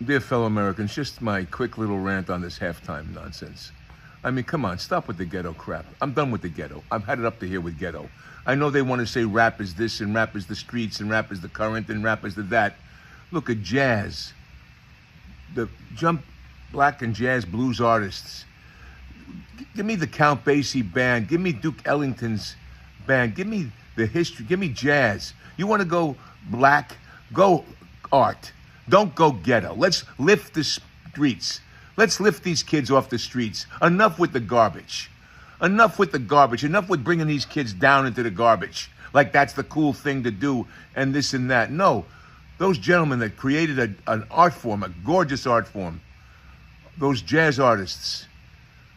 Dear fellow Americans, just my quick little rant on this halftime nonsense. I mean, come on, stop with the ghetto crap. I'm done with the ghetto. I've had it up to here with ghetto. I know they want to say rap is this and rap is the streets and rap is the current and rap is the that. Look at jazz. The jump black and jazz blues artists. Give me the Count Basie band. Give me Duke Ellington's band. Give me the history. Give me jazz. You want to go black? Go art. Don't go ghetto. Let's lift the streets. Let's lift these kids off the streets. Enough with the garbage. Enough with the garbage. Enough with bringing these kids down into the garbage. Like that's the cool thing to do and this and that. No, those gentlemen that created an art form, a gorgeous art form, those jazz artists,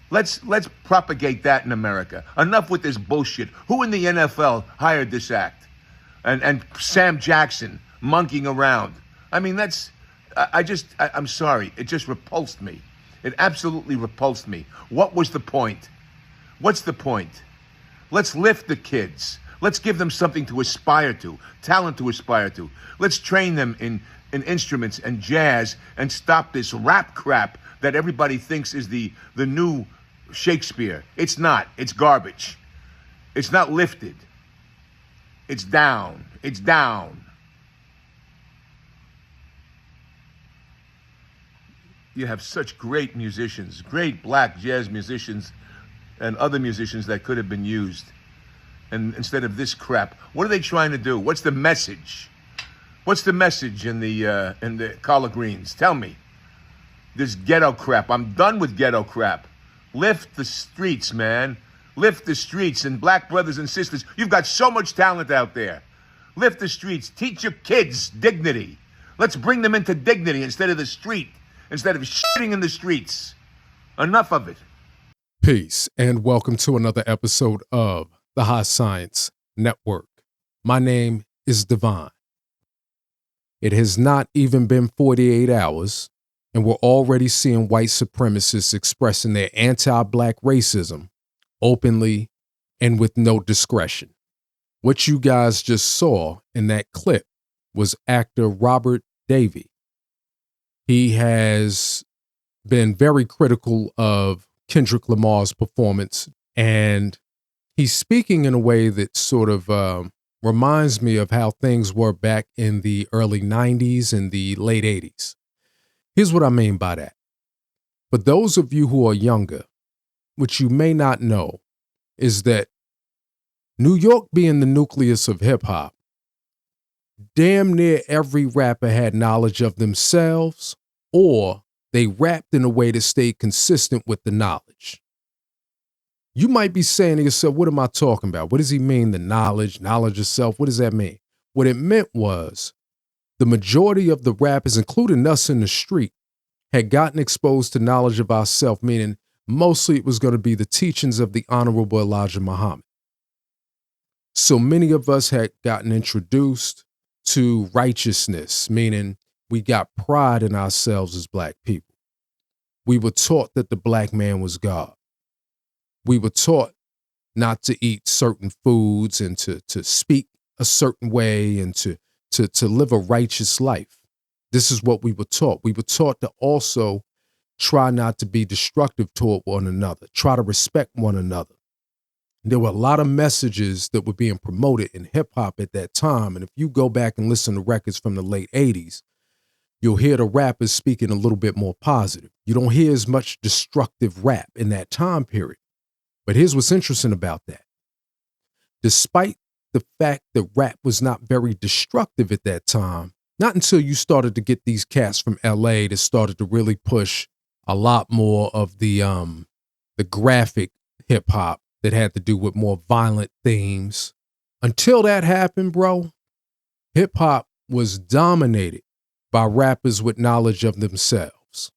let's propagate that in America. Enough with this bullshit. Who in the NFL hired this act? And Sam Jackson monkeying around. I mean, I'm sorry. It just repulsed me. It absolutely repulsed me. What was the point? What's the point? Let's lift the kids. Let's give them something to aspire to, talent to aspire to. Let's train them in instruments and jazz and stop this rap crap that everybody thinks is the new Shakespeare. It's not. It's garbage. It's not lifted. It's down. It's down. You have such great musicians, great black jazz musicians and other musicians that could have been used. And instead of this crap, what are they trying to do? What's the message? What's the message in the collard greens? Tell me. This ghetto crap. I'm done with ghetto crap. Lift the streets, man. Lift the streets. And black brothers and sisters, you've got so much talent out there. Lift the streets. Teach your kids dignity. Let's bring them into dignity instead of the street. Instead of shitting in the streets. Enough of it. Peace, and welcome to another episode of the High Science Network. My name is Divine. It has not even been 48 hours, and we're already seeing white supremacists expressing their anti-black racism openly and with no discretion. What you guys just saw in that clip was actor Robert Davi. He has been very critical of Kendrick Lamar's performance, and he's speaking in a way that sort of reminds me of how things were back in the early 90s and the late 80s. Here's what I mean by that. For those of you who are younger, what you may not know is that New York being the nucleus of hip hop, damn near every rapper had knowledge of themselves, or they rapped in a way that stayed consistent with the knowledge. You might be saying to yourself, what am I talking about? What does he mean, the knowledge of self? What does that mean? What it meant was the majority of the rappers, including us in the street, had gotten exposed to knowledge of ourselves, meaning mostly it was going to be the teachings of the Honorable Elijah Muhammad. So many of us had gotten introduced to righteousness, meaning we got pride in ourselves as black people. We were taught that the black man was God. We were taught not to eat certain foods and to speak a certain way and to live a righteous life. This is what we were taught. We were taught to also try not to be destructive toward one another, try to respect one another. There were a lot of messages that were being promoted in hip hop at that time. And if you go back and listen to records from the late 80s, you'll hear the rappers speaking a little bit more positive. You don't hear as much destructive rap in that time period. But here's what's interesting about that. Despite the fact that rap was not very destructive at that time, not until you started to get these cats from LA that started to really push a lot more of the graphic hip hop that had to do with more violent themes. Until that happened, bro, hip hop was dominated by rappers with knowledge of themselves.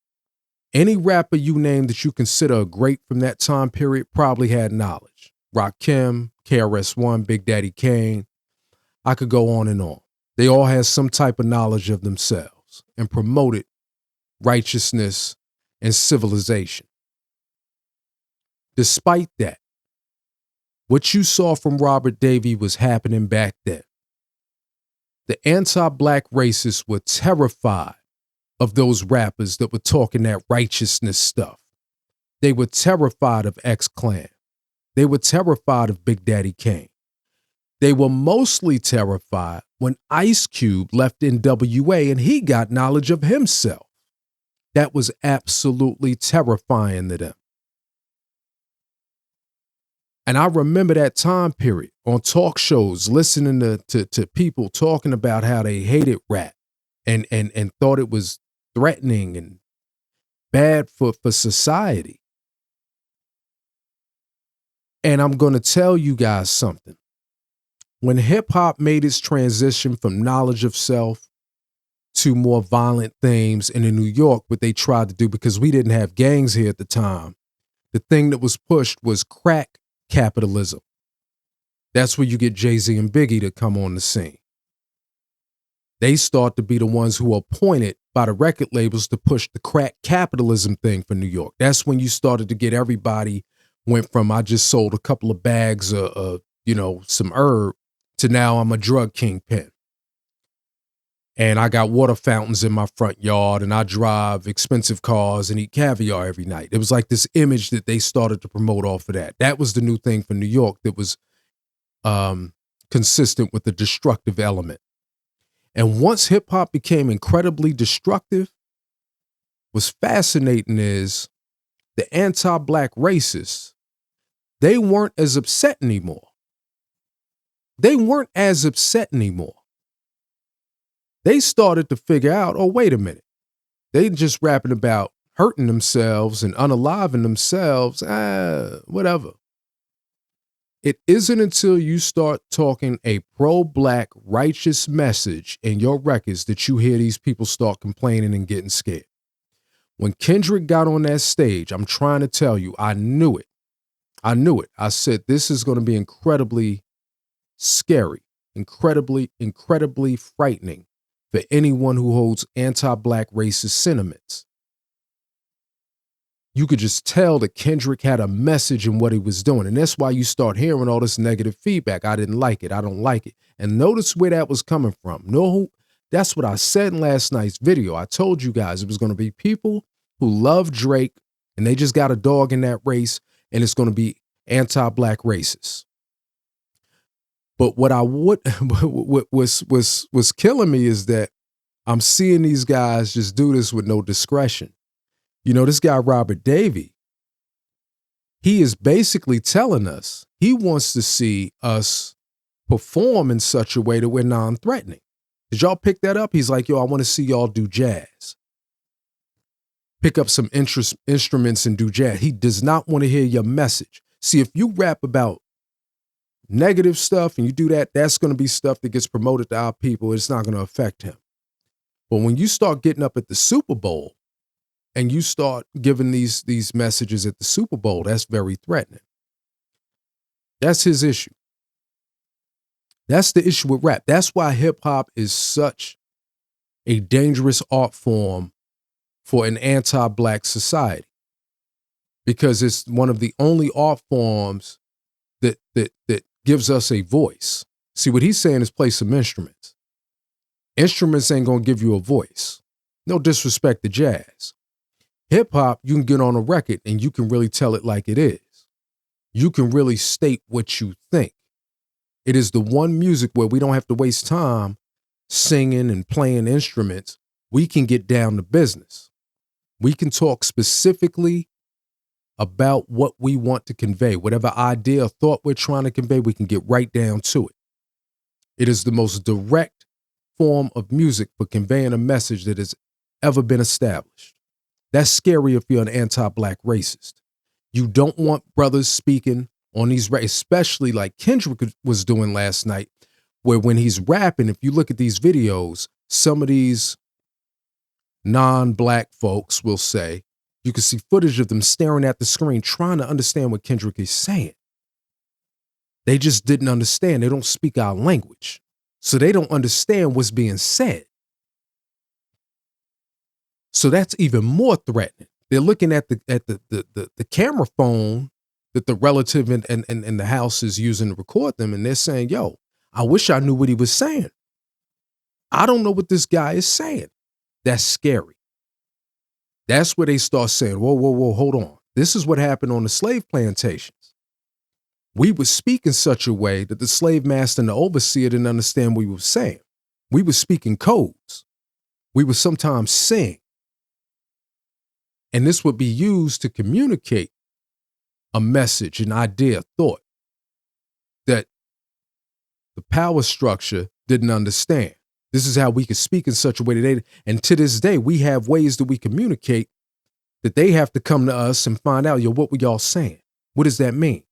Any rapper you name that you consider a great from that time period probably had knowledge. Rakim, KRS-One, Big Daddy Kane. I could go on and on. They all had some type of knowledge of themselves and promoted righteousness and civilization. Despite that, what you saw from Robert Davi was happening back then. The anti-black racists were terrified of those rappers that were talking that righteousness stuff. They were terrified of X-Clan. They were terrified of Big Daddy Kane. They were mostly terrified when Ice Cube left NWA and he got knowledge of himself. That was absolutely terrifying to them. And I remember that time period on talk shows, listening to people talking about how they hated rap and thought it was threatening and bad for society. And I'm going to tell you guys something. When hip hop made its transition from knowledge of self to more violent themes, and in New York, what they tried to do, because we didn't have gangs here at the time, the thing that was pushed was crack capitalism. That's where you get Jay-Z and Biggie to come on the scene. They start to be the ones who are appointed by the record labels to push the crack capitalism thing for New York. That's when you started to get everybody went from I just sold a couple of bags of some herb to now I'm a drug kingpin. And I got water fountains in my front yard and I drive expensive cars and eat caviar every night. It was like this image that they started to promote off of that. That was the new thing for New York that was consistent with the destructive element. And once hip hop became incredibly destructive, what's fascinating is the anti-black racists, they weren't as upset anymore. They weren't as upset anymore. They started to figure out, oh, wait a minute. They just rapping about hurting themselves and unaliving themselves, whatever. It isn't until you start talking a pro-black righteous message in your records that you hear these people start complaining and getting scared. When Kendrick got on that stage, I'm trying to tell you, I knew it. I knew it. I said, this is going to be incredibly scary, incredibly frightening for anyone who holds anti-black racist sentiments. You could just tell that Kendrick had a message in what he was doing. And that's why you start hearing all this negative feedback. I didn't like it. I don't like it. And notice where that was coming from. No, that's what I said in last night's video. I told you guys it was going to be people who love Drake and they just got a dog in that race, and it's going to be anti-black racists. But what was killing me is that I'm seeing these guys just do this with no discretion. You know, this guy, Robert Davey, he is basically telling us he wants to see us perform in such a way that we're non-threatening. Did y'all pick that up? He's like, yo, I want to see y'all do jazz. Pick up some instruments and do jazz. He does not want to hear your message. See, if you rap about negative stuff and you do that, that's going to be stuff that gets promoted to our people. It's not going to affect him. But when you start getting up at the Super Bowl and you start giving these messages at the Super Bowl, that's very threatening. That's his issue. That's the issue with rap. That's why hip hop is such a dangerous art form for an anti-black society, because it's one of the only art forms that gives us a voice. See, what he's saying is play some instruments. Instruments ain't gonna give you a voice. No disrespect to jazz. Hip hop, you can get on a record and you can really tell it like it is. You can really state what you think. It is the one music where we don't have to waste time singing and playing instruments. We can get down to business. We can talk specifically about what we want to convey. Whatever idea or thought we're trying to convey, we can get right down to it. It is the most direct form of music for conveying a message that has ever been established. That's scary if you're an anti-black racist. You don't want brothers speaking on these, especially like Kendrick was doing last night, where when he's rapping, if you look at these videos, some of these non-black folks will say, you can see footage of them staring at the screen trying to understand what Kendrick is saying. They just didn't understand. They don't speak our language. So they don't understand what's being said. So that's even more threatening. They're looking at the camera phone that the relative in the house is using to record them, and they're saying, yo, I wish I knew what he was saying. I don't know what this guy is saying. That's scary. That's where they start saying, whoa, whoa, whoa, hold on. This is what happened on the slave plantations. We would speak in such a way that the slave master and the overseer didn't understand what we were saying. We were speaking codes. We would sometimes sing. And this would be used to communicate a message, an idea, a thought that the power structure didn't understand. This is how we could speak in such a way that they, and to this day, we have ways that we communicate that they have to come to us and find out, yo, what were y'all saying? What does that mean?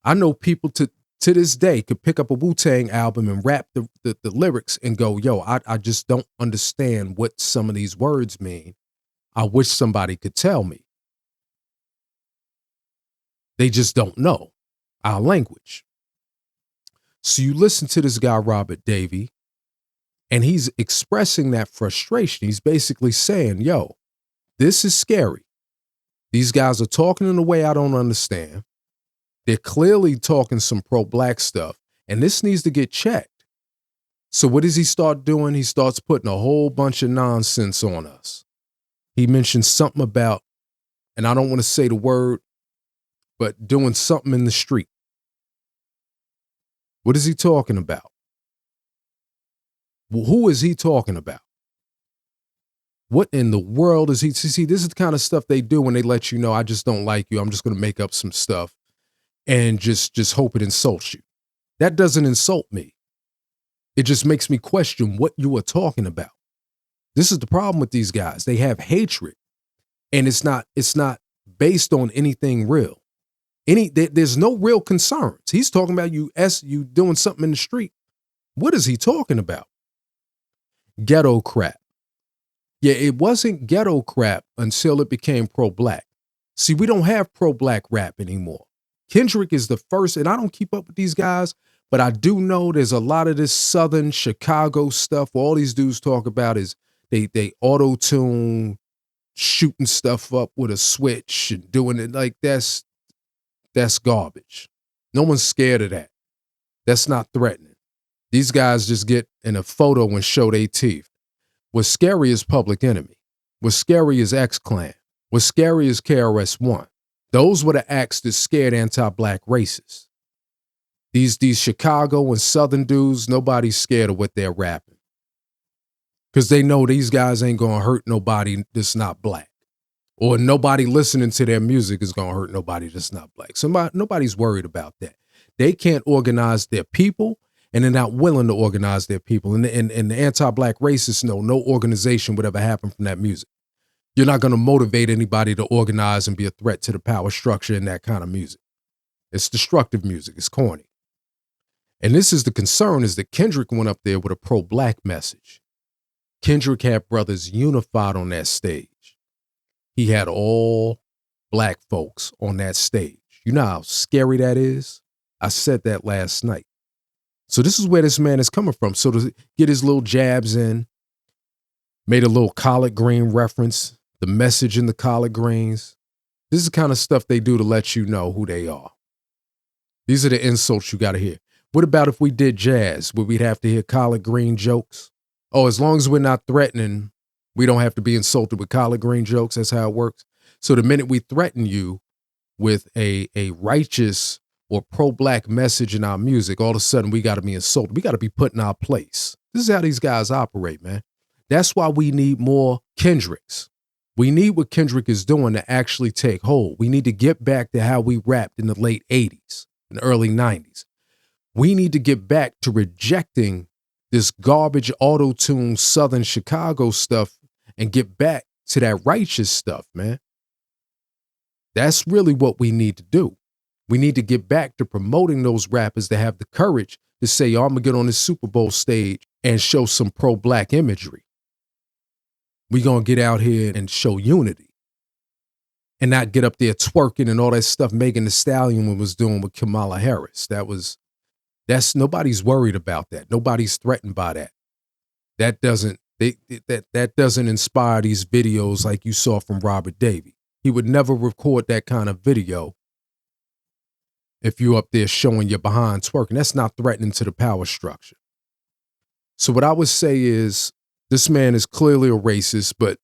I know people to this day could pick up a Wu-Tang album and rap the lyrics and go, yo, I just don't understand what some of these words mean. I wish somebody could tell me. They just don't know our language. So you listen to this guy, Robert Davey, and he's expressing that frustration. He's basically saying, yo, this is scary. These guys are talking in a way I don't understand. They're clearly talking some pro-black stuff, and this needs to get checked. So what does he start doing? He starts putting a whole bunch of nonsense on us. He mentioned something about, and I don't want to say the word, but doing something in the street. What is he talking about? Well, who is he talking about? What in the world is he? See, this is the kind of stuff they do when they let you know, I just don't like you. I'm just going to make up some stuff and just hope it insults you. That doesn't insult me. It just makes me question what you are talking about. This is the problem with these guys. They have hatred, and it's not based on anything real. There's no real concerns. He's talking about you doing something in the street. What is he talking about? Ghetto crap. Yeah, it wasn't ghetto crap until it became pro-black. See, we don't have pro-black rap anymore. Kendrick is the first, and I don't keep up with these guys, but I do know there's a lot of this Southern Chicago stuff where all these dudes talk about is they auto-tune, shooting stuff up with a switch and doing it like that's garbage. No one's scared of that. That's not threatening. These guys just get in a photo and show their teeth. What's scary is Public Enemy. What's scary is X-Clan. What's scary is KRS-One. Those were the acts that scared anti-black racists. These Chicago and Southern dudes, nobody's scared of what they're rapping. Because they know these guys ain't going to hurt nobody that's not black. Or nobody listening to their music is going to hurt nobody that's not black. Nobody's worried about that. They can't organize their people, and they're not willing to organize their people. And the anti-black racists know no organization would ever happen from that music. You're not going to motivate anybody to organize and be a threat to the power structure in that kind of music. It's destructive music. It's corny. And this is the concern, is that Kendrick went up there with a pro-black message. Kendrick had brothers unified on that stage. He had all black folks on that stage. You know how scary that is? I said that last night. So this is where this man is coming from. So to get his little jabs in, made a little collard green reference, the message in the collard greens. This is the kind of stuff they do to let you know who they are. These are the insults you got to hear. What about if we did jazz? Would we have to hear collard green jokes? Oh, as long as we're not threatening, we don't have to be insulted with collard green jokes. That's how it works. So the minute we threaten you with a righteous or pro-black message in our music, all of a sudden we got to be insulted. We got to be put in our place. This is how these guys operate, man. That's why we need more Kendricks. We need what Kendrick is doing to actually take hold. We need to get back to how we rapped in the late 80s and early 90s. We need to get back to rejecting this garbage auto-tune Southern Chicago stuff and get back to that righteous stuff, man. That's really what we need to do. We need to get back to promoting those rappers that have the courage to say, yo, I'm going to get on this Super Bowl stage and show some pro-black imagery. We're going to get out here and show unity and not get up there twerking and all that stuff Megan Thee Stallion was doing with Kamala Harris. That's nobody's worried about that. Nobody's threatened by that. That doesn't inspire these videos like you saw from Robert Davey. He would never record that kind of video if you're up there showing your behind twerking. That's not threatening to the power structure. So what I would say is, this man is clearly a racist, but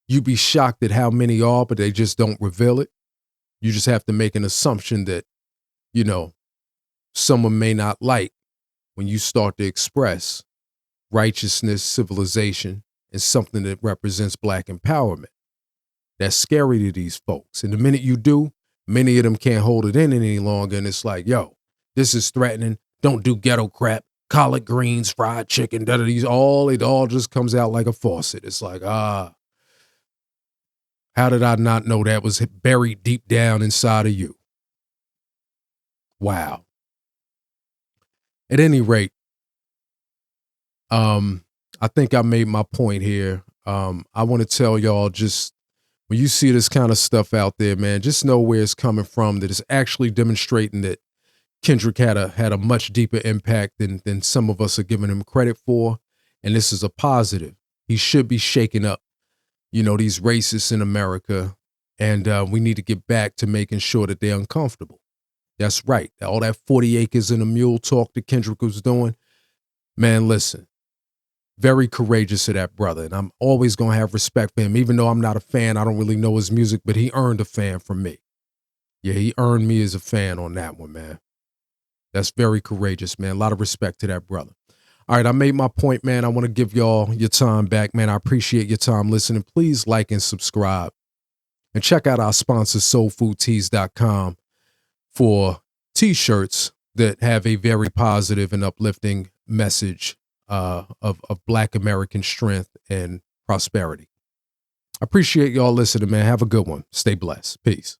you'd be shocked at how many are, but they just don't reveal it. You just have to make an assumption that, you know, someone may not like when you start to express righteousness, civilization, and something that represents Black empowerment. That's scary to these folks. And the minute you do, many of them can't hold it in any longer. And it's like, yo, this is threatening. Don't do ghetto crap. Collard greens, fried chicken, it all just comes out like a faucet. It's like, how did I not know that was buried deep down inside of you? Wow. At any rate, I think I made my point here. I want to tell y'all, just when you see this kind of stuff out there, man, just know where it's coming from, that it's actually demonstrating that Kendrick had a much deeper impact than some of us are giving him credit for. And this is a positive. He should be shaking up, these racists in America. And we need to get back to making sure that they're uncomfortable. That's right. All that 40 acres and a mule talk that Kendrick was doing, man, listen, very courageous of that brother. And I'm always going to have respect for him, even though I'm not a fan. I don't really know his music, but he earned a fan from me. Yeah, he earned me as a fan on that one, man. That's very courageous, man. A lot of respect to that brother. All right, I made my point, man. I want to give y'all your time back, man. I appreciate your time listening. Please like and subscribe. And check out our sponsor, soulfoodtees.com, for T-shirts that have a very positive and uplifting message of Black American strength and prosperity. I appreciate y'all listening, man. Have a good one. Stay blessed. Peace.